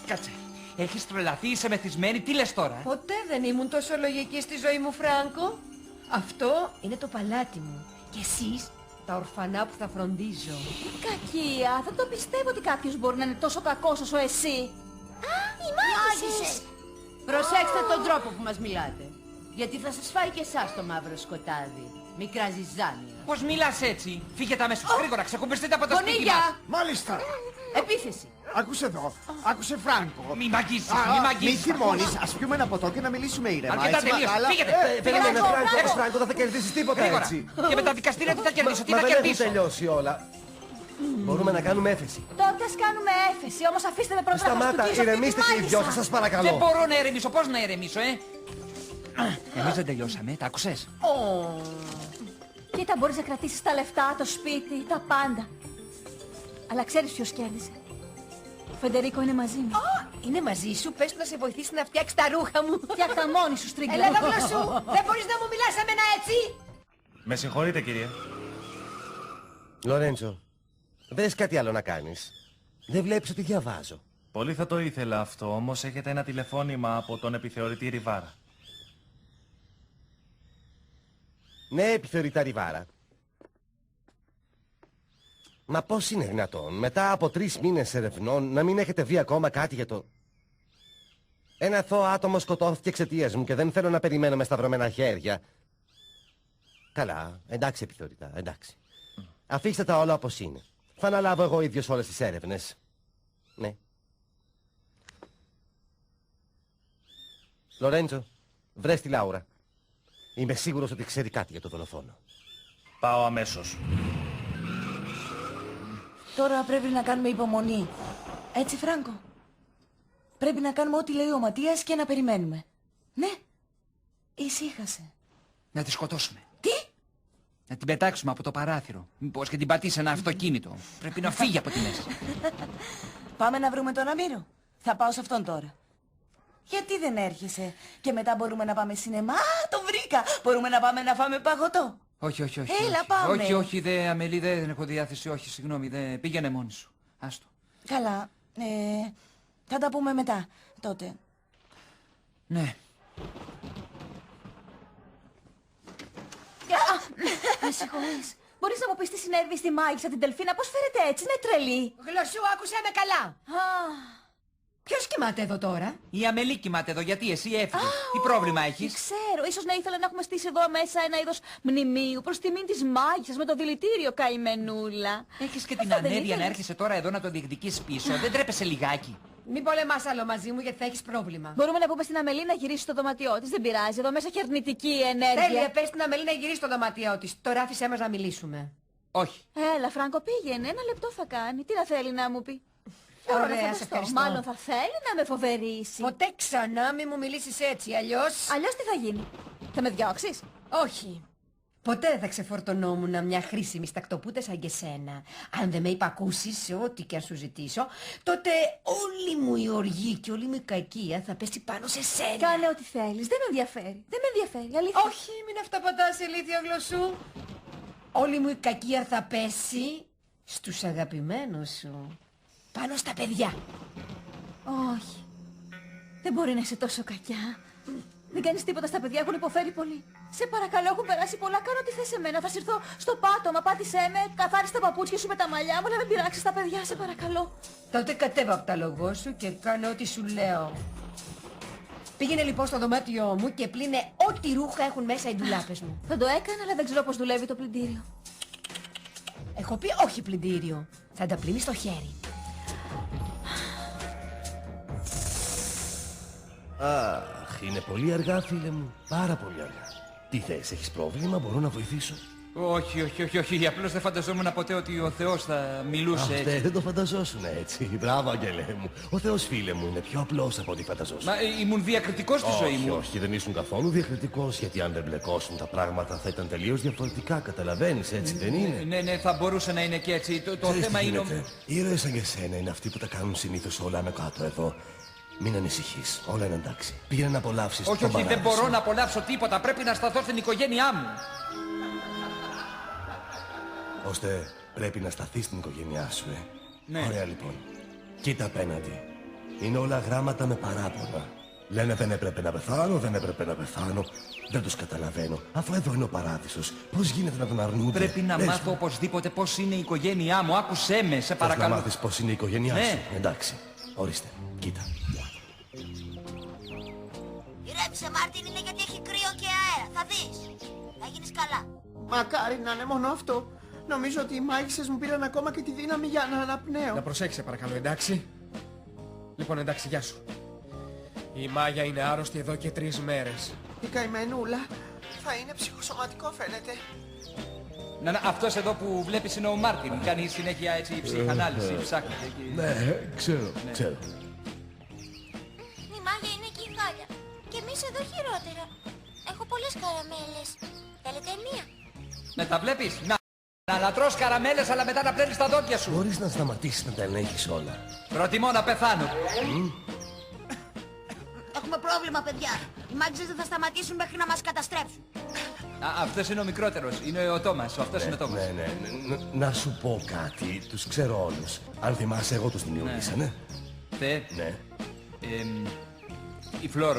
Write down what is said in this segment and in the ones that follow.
Κάτσε. Έχεις τρελαθεί, είσαι μεθυσμένη, τι λες τώρα? Ποτέ δεν ήμουν τόσο λογική στη ζωή μου, Φράνκο. Αυτό είναι το παλάτι μου. Και εσείς, τα ορφανά που θα φροντίζω. Κακία, δεν το πιστεύω ότι κάποιος μπορεί να είναι τόσο κακός όσο εσύ. Α, οι μάγισσες! Προσέξτε τον τρόπο που μας μιλάτε. Γιατί θα σας φάει και εσάς το μαύρο σκοτάδι. Μικρά ζυζάνια. Πώς μιλάς έτσι? Φύγετε αμέσως, γρήγορα, ξεκουμπιστείτε από το σπίτι μας. Μάλιστα. Επίθεση. Άκουσε εδώ. Άκουσε Φράνκο. Μη μαγείσεις, μη Μη μαγείσεις. θυμώνεις. Ας πιούμε ένα ποτό και να μιλήσουμε ήρεμα. Αρκετά έτσι, τελείως. αλλά- Φύγετε. Περίμενε, Φράνκο, Φράνκο, δεν θα κερδίσεις τίποτα Γρήγορα. έτσι. Και με τα δικαστήρια τι θα κερδίσω, τι Μα θα δεν έχουν κερδίσω? τελειώσει όλα. Μπορούμε να κάνουμε έφεση. Τότε ας κάνουμε έφεση, όμως αφήστε με πρώτα να Σταμάτα, προστουκίσω τη ηρεμήστε και οι δυο σας, σας Δεν παρακαλώ. μπορώ να ηρεμήσω, πώς να ηρεμήσω, Εμείς δεν τελειώσαμε, τα άκουσες? Κοίτα, μπορείς να κρατήσεις τα λεφτά, το σπίτι, τα πάντα. Αλλά ξέρεις ποιος κέρδισε? Ο Φεντερίκο είναι μαζί μου. Είναι μαζί σου, πες του να σε βοηθήσει να φτιάξει τα ρούχα μου. Φτιάχτα μόνη σου, Στρίγκλο. Έλα εδώ, γλωσσού. Δεν μπορείς να μου μιλάς εμένα έτσι. Με συγχωρείτε, κυρία. Λορέντζο, δεν έχεις κάτι άλλο να κάνεις? Δεν βλέπεις ότι διαβάζω? Πολύ θα το ήθελα αυτό, όμως έχετε ένα τηλεφώνημα από τον επιθεωρητή Ριβάρα. Ναι, επιθεωρητά Ριβάρα. Μα πώς είναι δυνατόν, μετά από 3 μήνες ερευνών, να μην έχετε βρει ακόμα κάτι για το... Ένα αθώο άτομο σκοτώθηκε εξαιτίας μου και δεν θέλω να περιμένω με σταυρωμένα χέρια. Καλά, εντάξει επιθεωρητά, εντάξει. Αφήστε τα όλα όπως είναι. Θα αναλάβω εγώ ίδιος όλες τις έρευνες. Ναι. Λορέντζο, βρες τη Λάουρα. Είμαι σίγουρος ότι ξέρει κάτι για το δολοφόνο. Πάω αμέσως. Τώρα πρέπει να κάνουμε υπομονή. Έτσι, Φράνκο. Πρέπει να κάνουμε ό,τι λέει ο Ματίας και να περιμένουμε. Ναι. Ησύχασε. Να τη σκοτώσουμε. Τι? Να την πετάξουμε από το παράθυρο. Μήπως και την πατήσει ένα αυτοκίνητο. Πρέπει να φύγει από τη μέση. Πάμε να βρούμε τον Αμύρο. Θα πάω σε αυτόν τώρα. Γιατί δεν έρχεσαι? Και μετά μπορούμε να πάμε σινεμά. Α, το βρήκα. Μπορούμε να πάμε να φάμε παγωτό. Όχι, όχι, όχι. Έλα, όχι. πάμε. Όχι, όχι, Αμελή, δεν έχω διάθεση. Όχι, συγγνώμη, πήγαινε μόνη σου. Άστο. Καλά. Θα τα πούμε μετά. Τότε. Ναι. Με συγχωρείς. Μπορείς να μου πεις τι συνέβη στη μάγισσα την Τελφίνα? Πώς φέρετε έτσι, είναι τρελή. Γλωσσού, άκουσέ με καλά. Ποιος κοιμάται εδώ τώρα? Η Αμελή κοιμάται εδώ, γιατί εσύ έφυγες. Τι πρόβλημα Τι έχεις? ξέρω, ίσως να ήθελα να έχουμε στήσει εδώ μέσα ένα είδος μνημείου προς τιμήν της μάγισσας με το δηλητήριο, καημενούλα. Έχεις και την Αυτό δεν ανέργεια να ήθελες? έρχεσαι τώρα εδώ να το διεκδικείς πίσω. Δεν τρέπεσαι λιγάκι? Μην πολεμάς άλλο μαζί μου γιατί θα έχεις πρόβλημα. Μπορούμε να πούμε στην Αμελή να γυρίσει στο δωματιό της, δεν πειράζει, εδώ μέσα έχει αρνητική ενέργεια. Τέλεια, πες στην Αμελή να γυρίσει στο δωμάτιό της. Τώρα άφησέ μας να μιλήσουμε. Όχι. Έλα, Φράνκο, πήγαινε, ένα λεπτό θα κάνει. Τι να θέλει να μου πει? Ωραία, να σε φανταστώ. ευχαριστώ. Μάλλον θα θέλει να με φοβερήσει. Ποτέ ξανά μη μου μιλήσεις έτσι, αλλιώς... Αλλιώς τι θα γίνει? Θα με διώξεις? Όχι. Ποτέ δεν θα ξεφορτωνόμουν μια χρήσιμη στακτοπούτα σαν και σένα. Αν δεν με υπακούσεις σε ό,τι και αν σου ζητήσω, τότε όλη μου η οργή και όλη μου η κακία θα πέσει πάνω σε σένα. Κάνε ό,τι θέλεις, δεν με ενδιαφέρει. Δεν με ενδιαφέρει, αλήθεια. Όχι, μην αυταπατάς, ηλίθεια γλωσσού. Όλη μου η κακία θα πέσει στους αγαπημένους σου. Πάνω στα παιδιά. Όχι. Δεν μπορεί να είσαι τόσο κακιά. Δεν κάνεις τίποτα στα παιδιά, έχουν υποφέρει πολύ. Σε παρακαλώ, έχουν περάσει πολλά. Κάνω ό,τι θες σε μένα. Θα συρθώ στο πάτωμα, πάτησέ με, καθάρισε τα παπούτσια σου με τα μαλλιά μου, αλλά μην πειράξεις τα παιδιά, σε παρακαλώ. Τότε κατέβα από τα λογό σου και κάνω ό,τι σου λέω. Πήγαινε λοιπόν στο δωμάτιό μου και πλύνε ό,τι ρούχα έχουν μέσα οι ντουλάπες μου. Θα το έκανα, αλλά δεν ξέρω πώς δουλεύει το πλυντήριο. Έχω πει όχι πλυντήριο. Θα τα πλύνεις στο χέρι. Αχ, είναι πολύ αργά, φίλε μου. Πάρα πολύ αργά. Τι θες, έχεις πρόβλημα, μπορώ να βοηθήσω? Όχι, όχι, όχι, όχι. Απλώς δεν φανταζόμουν ποτέ ότι ο Θεός θα μιλούσε Αχ, έτσι. δεν το φανταζόσουν έτσι. Μπράβο, Αγγελέ μου. Ο Θεός, φίλε μου, είναι πιο απλός από ό,τι φανταζόσουν. Μα ήμουν διακριτικός στη ζωή Όχι, μου. όχι, δεν ήσουν καθόλου διακριτικός, γιατί αν δεν μπλεκώσουν τα πράγματα θα ήταν τελείως διαφορετικά, καταλαβαίνεις, έτσι δεν είναι? Ναι, ναι, θα μπορούσε να είναι και έτσι. Το Ξέρεις θέμα τι είναι... γίνεται? Οι ήρωες σαν και εσένα είναι αυτοί που τα κάνουν συνήθως όλα άνω κάτω εδώ. Μην ανησυχείς, όλα είναι εντάξει. Πήγαινε να απολαύσεις Όχι, τον όχι, δεν παράδεισο. μπορώ να απολαύσω τίποτα. Πρέπει να σταθώ στην οικογένειά μου. Ώστε πρέπει να σταθείς στην οικογένειά σου, Ναι. Ωραία λοιπόν. Κοίτα απέναντι. Είναι όλα γράμματα με παράπονα. Λένε δεν έπρεπε να πεθάνω, δεν έπρεπε να πεθάνω. Δεν τους καταλαβαίνω. Αφού εδώ είναι ο παράδεισος, πώς γίνεται να τον αρνούνται? Πρέπει να Πες μου. μάθω οπωσδήποτε πώς είναι η οικογένειά μου. Άκουσέ με, σε Θες παρακαλώ. να μάθεις πώς είναι η οικογένειά Ναι. σου? Εντάξει. Ορίστε. Κοίτα. Ηρέμησε, Μάρτιν, είναι γιατί έχει κρύο και αέρα. Θα δεις. Θα γίνεις καλά. Μακάρι να είναι μόνο αυτό. Νομίζω ότι οι μάγισσες μου πήραν ακόμα και τη δύναμη για να αναπνέω. Να προσέξεις παρακαλώ, εντάξει. Λοιπόν, εντάξει, γεια σου. Η Μάγια είναι άρρωστη εδώ και 3 μέρες. Η καημενούλα θα είναι ψυχοσωματικό φαίνεται. Να, αυτός εδώ που βλέπεις είναι ο Μάρτιν. Κάνει συνέχεια έτσι ψυχανάλυση, ψάχνεται εκεί. Ναι, ξέρω. Η Μάγια είναι και η Γάλια. Και εμείς εδώ χειρότερα. Έχω πολλές καραμέλες. Θέλετε μία? Ναι, τα βλέπεις. Να τρως καραμέλες αλλά μετά να πλένεις τα δόντια σου. Μπορείς να σταματήσεις να τα ελέγχεις όλα. Προτιμώ να πεθάνω. Έχουμε πρόβλημα, παιδιά. Οι μάγισσες δεν θα σταματήσουν μέχρι να μας καταστρέψουν. Αυτός είναι ο μικρότερος. Είναι ο Τόμας. Αυτός είναι ο Τόμας. Ναι. Να σου πω κάτι. Τους ξέρω όλους. Αν θυμάσαι, εγώ τους δημιούργησα, ναι. Θε, Ναι. η Φλόρ,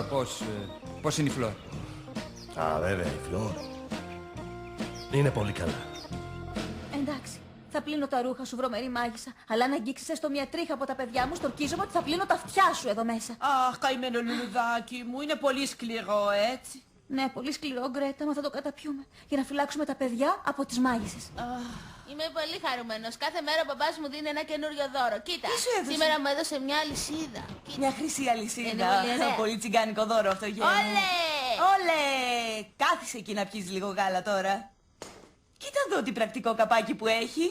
πώς είναι η Φλόρ? Α, βέβαια, η Φλόρ. Είναι πολύ καλά. Εντάξει. Θα πλύνω τα ρούχα σου, βρωμερή μάγισσα. Αλλά αν αγγίξεις έστω μια τρίχα από τα παιδιά μου, στορκίζομαι ότι θα πλύνω τα αυτιά σου εδώ μέσα. Αχ, καημένο λουλουδάκι μου, είναι πολύ σκληρό, έτσι. Ναι, πολύ σκληρό, Γκρέτα, μα θα το καταπιούμε. Για να φυλάξουμε τα παιδιά από τις μάγισσες. Είμαι πολύ χαρούμενος. Κάθε μέρα ο μπαμπάς μου δίνει ένα καινούριο δώρο. Κοίτα, Τι σου έδωσε? σήμερα μου έδωσε μια αλυσίδα. Μια χρυσή αλυσίδα. Είναι πολύ ωραία. Πολύ τσιγκάνικο δώρο αυτό, γέννη. Όλε! Όλε! Κάθισε εκεί να πιεις λίγο γάλα τώρα. Κοίτα εδώ τι πρακτικό καπάκι που έχει.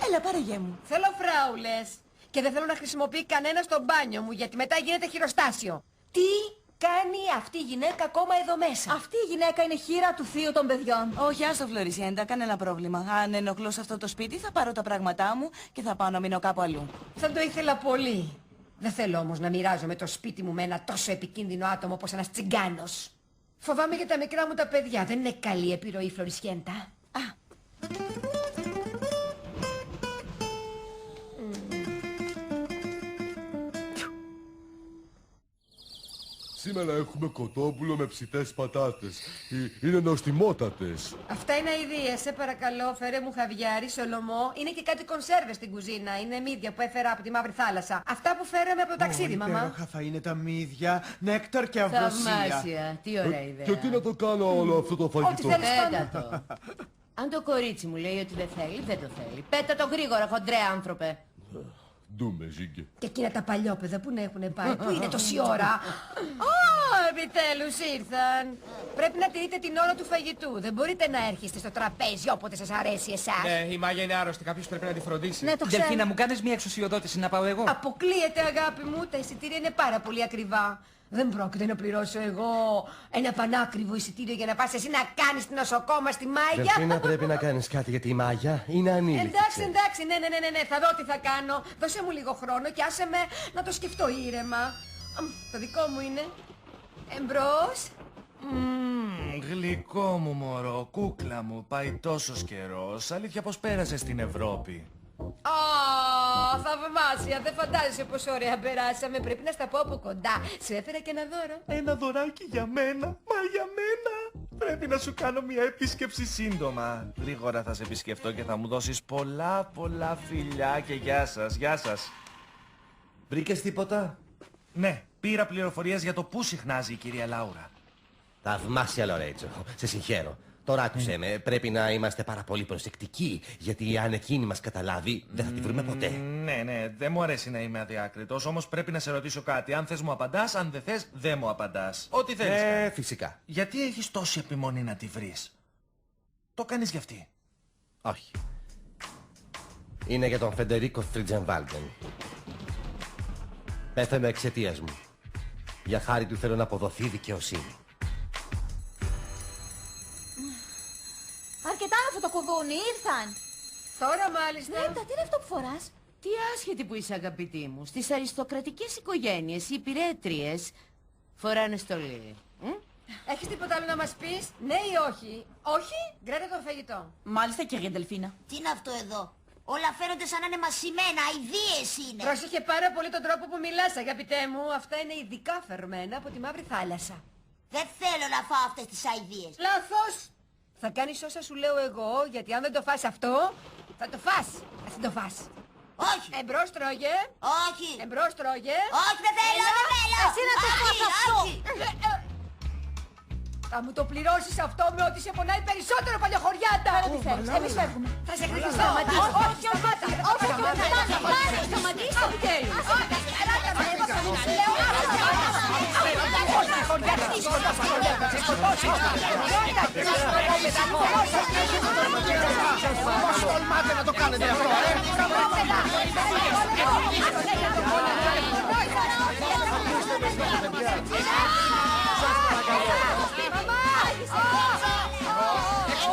Έλα, πάρε γέ μου. Θέλω φράουλες. Και δεν θέλω να χρησιμοποιεί κανένα στο μπάνιο μου, γιατί μετά γίνεται χειροστάσιο. Τι κάνει αυτή η γυναίκα ακόμα εδώ μέσα? Αυτή η γυναίκα είναι χείρα του θείου των παιδιών. Όχι, άστο Φλωρισιέντα, κανένα πρόβλημα. Αν ενοχλώ σε αυτό το σπίτι θα πάρω τα πράγματά μου και θα πάω να μείνω κάπου αλλού. Θα το ήθελα πολύ. Δεν θέλω όμως να μοιράζομαι το σπίτι μου με ένα τόσο επικίνδυνο άτομο όπως ένας τσιγκάνος. Φοβάμαι για τα μικρά μου τα παιδιά. Δεν είναι καλή επιρροή, Φλωρισιέντα. Σήμερα έχουμε κοτόπουλο με ψητές πατάτες. Είναι νοστιμότατες. Αυτά είναι αηδίες. Σε παρακαλώ, φέρε μου χαβιάρι, σολομό. Είναι και κάτι κονσέρβες στην κουζίνα. Είναι μύδια που έφερα από τη Μαύρη Θάλασσα. Αυτά που φέραμε από το ταξίδι, μαμά. Υπέροχα θα είναι τα μύδια, νέκταρ και αυροσία. Θαυμάσια, τι ωραία ιδέα. Και τι να το κάνω όλο αυτό το Ό,τι φαγητό? θέλεις πάντα. Πέτα το. Αν το κορίτσι μου λέει ότι δεν θέλει, δεν το θέλει. Πέτα το γρήγορα, χοντρέ άνθρωπε. Ντούμε, ζύγκε. Και εκείνα τα παλιόπαιδα που να έχουν πάει. Πού είναι τόση ώρα? Ω, επιτέλους ήρθαν. Πρέπει να τηρείτε την ώρα του φαγητού. Δεν μπορείτε να έρχεστε στο τραπέζι όποτε σας αρέσει εσάς. Ναι, η Μάγια είναι άρρωστη, κάποιος πρέπει να τη φροντίσει. Ναι, το ξέρω. Δελφίνα, μου κάνεις μια εξουσιοδότηση να πάω εγώ? Αποκλείεται, αγάπη μου. Τα εισιτήρια είναι πάρα πολύ ακριβά. Δεν πρόκειται να πληρώσω εγώ ένα πανάκριβο εισιτήριο για να πας εσύ να κάνεις την νοσοκόμα στη Μάγια. Δελφίνα, πρέπει να κάνεις κάτι γιατί η Μάγια είναι ανήλικη. Εντάξει, ξέρεις. εντάξει, ναι, θα δω τι θα κάνω. Δώσε μου λίγο χρόνο και άσε με να το σκεφτώ ήρεμα. Το δικό μου είναι. Εμπρός. Γλυκό μου μωρό, κούκλα μου, πάει τόσος καιρός. Αλήθεια πως πέρασε στην Ευρώπη. Θαυμάσια, δεν φαντάζεσαι πόσο ωραία περάσαμε. Πρέπει να στα πω από κοντά. Σου έφερα και ένα δώρο. Ένα δωράκι για μένα, μα για μένα. Πρέπει να σου κάνω μια επίσκεψη σύντομα. Γρήγορα θα σε επισκεφτώ και θα μου δώσεις πολλά φιλιά και γεια σας. Βρήκες τίποτα? Ναι, πήρα πληροφορίες για το πού συχνάζει η κυρία Λάουρα. Θαυμάσια, Λορέτζο. Σε συγχαίρω. Τώρα άκουσέ με, πρέπει να είμαστε πάρα πολύ προσεκτικοί, γιατί αν εκείνη μας καταλάβει, δεν θα τη βρούμε ποτέ. Ναι, δεν μου αρέσει να είμαι αδιάκριτος, όμως πρέπει να σε ρωτήσω κάτι. Αν θες μου απαντάς, αν δεν θες, δεν μου απαντάς. Ό,τι θέλεις. Φυσικά. Γιατί έχεις τόση επιμονή να τη βρεις? Το κάνεις γι' αυτή? Όχι. Είναι για τον Φεντερίκο Φριτζενβάλντεν. Πέθανε εξαιτίας μου. Για χάρη του θέλω να αποδοθεί δικαιοσύνη. Αρκετά αυτό το κουδούνι, ήρθαν. Τώρα μάλιστα. Νέτα, τι είναι αυτό που φοράς? Τι άσχετη που είσαι, αγαπητή μου. Στις αριστοκρατικές οικογένειες οι υπηρέτριες φοράνε στολή. Έχεις τίποτα άλλο να μας πεις? Ναι ή όχι? Όχι, Γκρέτα το φαγητό. Μάλιστα, κυρία Δελφίνα. Τι είναι αυτό εδώ? Όλα φαίνονται σαν να είναι μασημένα, αηδίες είναι. Πρόσεχε πάρα πολύ τον τρόπο που μιλάς, αγαπητέ μου. Αυτά είναι ειδικά φερμένα από τη Μαύρη Θάλασσα. Δεν θέλω να φάω αυτές τις αηδίες. Λάθος! Θα κάνεις όσα σου λέω εγώ, γιατί αν δεν το φας αυτό, θα το φας. Ας δεν το φας. Όχι. Εμπρός τρώγε. Όχι. Εμπρός τρώγε. Όχι, δεν θέλω, δεν θέλω. Εσύ να το φας Όχι, αυτό. όχι. Θα μου το πληρώσεις αυτό με ότι σε πονάει περισσότερο παλιοχωριάτα. Τι θέλεις, εμείς φεύγουμε. Θα σε χρειαστώ. Όχι, σταμάτα. Όχι, Σταματήστε. Πώς τολμάτε να το κάνετε αυτό,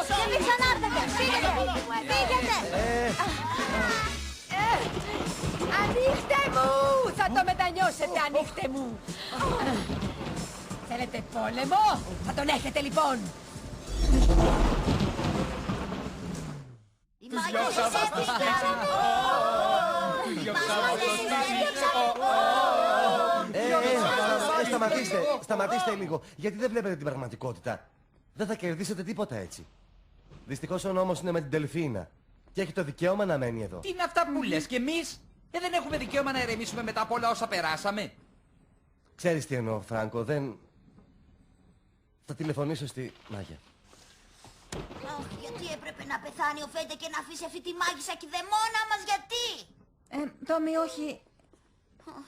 Και μην ξανάρθετε. Φύγετε. Ανοίχτε μου! Θα το μετανιώσετε, ανοίχτε μου! Θέλετε πόλεμο? Θα τον έχετε λοιπόν! Οι μάγισσες έφυγαν. Σταματήστε λίγο. Γιατί δεν βλέπετε την πραγματικότητα. Δεν θα κερδίσετε τίποτα έτσι. Δυστυχώς ο νόμος είναι με την Δελφίνα. Και έχει το δικαίωμα να μένει εδώ. Τι είναι αυτά που λες και εμείς? Δεν έχουμε δικαίωμα να ηρεμήσουμε μετά από όλα όσα περάσαμε. Ξέρεις τι εννοώ, Φράνκο, δεν... Θα τηλεφωνήσω στη Μάγια. Αχ, γιατί έπρεπε να πεθάνει ο Φέντε και να αφήσει αυτή τη μάγισσα και δαιμόνα μας, γιατί? Τόμι, όχι.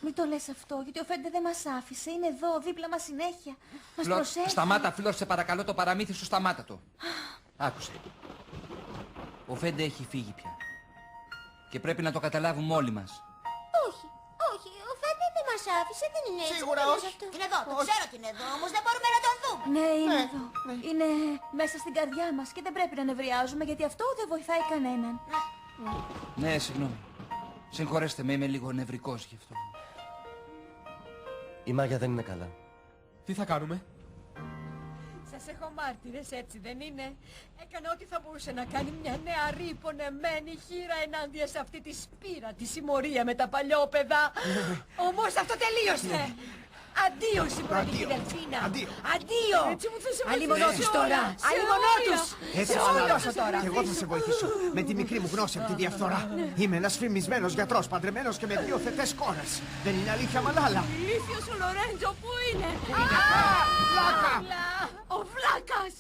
Μην το λες αυτό, γιατί ο Φέντε δεν μας άφησε. Είναι εδώ, δίπλα μας συνέχεια. Μας προσέχει. Σταμάτα, Φλόρ, σε παρακαλώ, το παραμύθι σου σταμάτα το. Άκουσε. Ο Φέντε έχει φύγει πια. Και πρέπει να το καταλάβουμε όλοι μας. Όχι, όχι, ο Φέντε δεν μας άφησε, δεν είναι έτσι. Σίγουρα δεν είναι όχι. αυτό. Είναι εδώ, το ξέρω ότι είναι εδώ, όμως δεν μπορούμε να τον δούμε. Ναι, είναι εδώ. Είναι μέσα στην καρδιά μας και δεν πρέπει να νευριάζουμε, γιατί αυτό δεν βοηθάει κανέναν. Ναι, συγγνώμη. Συγχωρέστε με, είμαι λίγο νευρικός γι' αυτό. Η Μάγια δεν είναι καλά. Τι θα κάνουμε? Σας έχω μάρτυρες, έτσι δεν είναι? Έκανε ό,τι θα μπορούσε να κάνει μια νεαρή πονεμένη χείρα ενάντια σε αυτή τη σπήρα, τη συμμορία με τα παλιόπαιδα. Όμως αυτό τελείωσε. Αντίο συμπραγική Δελφίνα. Αντίο. Αλλημονό τους τώρα. Αλλημονό τους. Έτσι, Σε όλος τώρα. Και εγώ θα σε βοηθήσω. Με τη μικρή μου γνώση από τη διαφθορά. Είμαι ένας φημισμένος γιατρός, παντρεμένος και με 2 θετές κόρες. Δεν είναι αλήθεια, Μαλάλα? Ηλίθιος ο Λορέντζο, πού είναι? Βλάκα! Ο Βλάκας!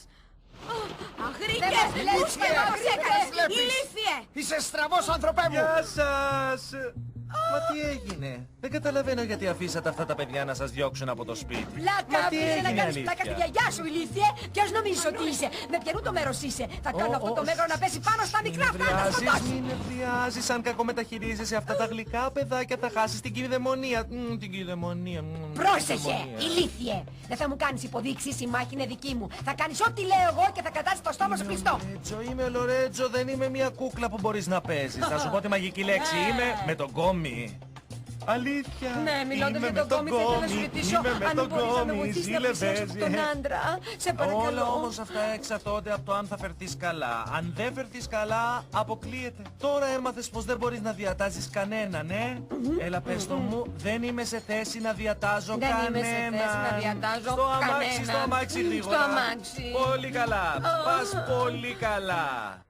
Αγρίκε! Δεν μας Πού βλέπεις, έκανες? Ηλίθιε! Είσαι στραβός, άνθρωπέ μου! Γεια σας! Μα τι έγινε? Δεν καταλαβαίνω γιατί αφήσατε αυτά τα παιδιά να σας διώξουν από το σπίτι. Πλάκα, Μα τι πήγαινε να έγινε, κάνεις πλάκα στη γιαγιά σου, ηλίθιε. Ποιος νομίζεις ότι είσαι? Με ποιανού το μέρος είσαι? Θα κάνω αυτό το μέγαρο να πέσει πάνω στα μικρά αυτά, να σκοτώσει. Μην νευριάζεις, αν κακομεταχειρίζεσαι αυτά τα γλυκά παιδάκια θα χάσεις την κυδαιμονία. Την κυδαιμονία. Πρόσεχε, ηλίθιε. Δεν θα μου κάνεις υποδείξεις, η μάχη είναι δική μου. Θα κάνεις ό,τι λέω εγώ και θα κρατάς το στόμα σου κλειστό. Είμαι ο Λορέτζο, δεν είμαι μια κούκλα που μπορείς να παίζεις. Θα σου πω τη μαγική λέξη, είμαι με τον κόμι. Αλήθεια. Ναι, μιλώντας είμαι για τον κόμι, θα ήθελα να σου ζητήσω αν μπορείς να με βοηθήσεις να πλησιάσεις τον άντρα. Σε παρακαλώ. Όλα όμως αυτά εξαρτώνται από το αν θα φερθείς καλά. Αν δεν φερθείς καλά, αποκλείεται. Τώρα έμαθες πως δεν μπορείς να διατάζεις κανέναν, Έλα πες το μου, δεν είμαι σε θέση να διατάζω Δεν κανέναν. είμαι σε θέση να διατάζω Στο αμάξι, κανέναν. στο αμάξι γρήγορα. Στο αμάξι. Πολύ καλά. Πας πολύ καλά.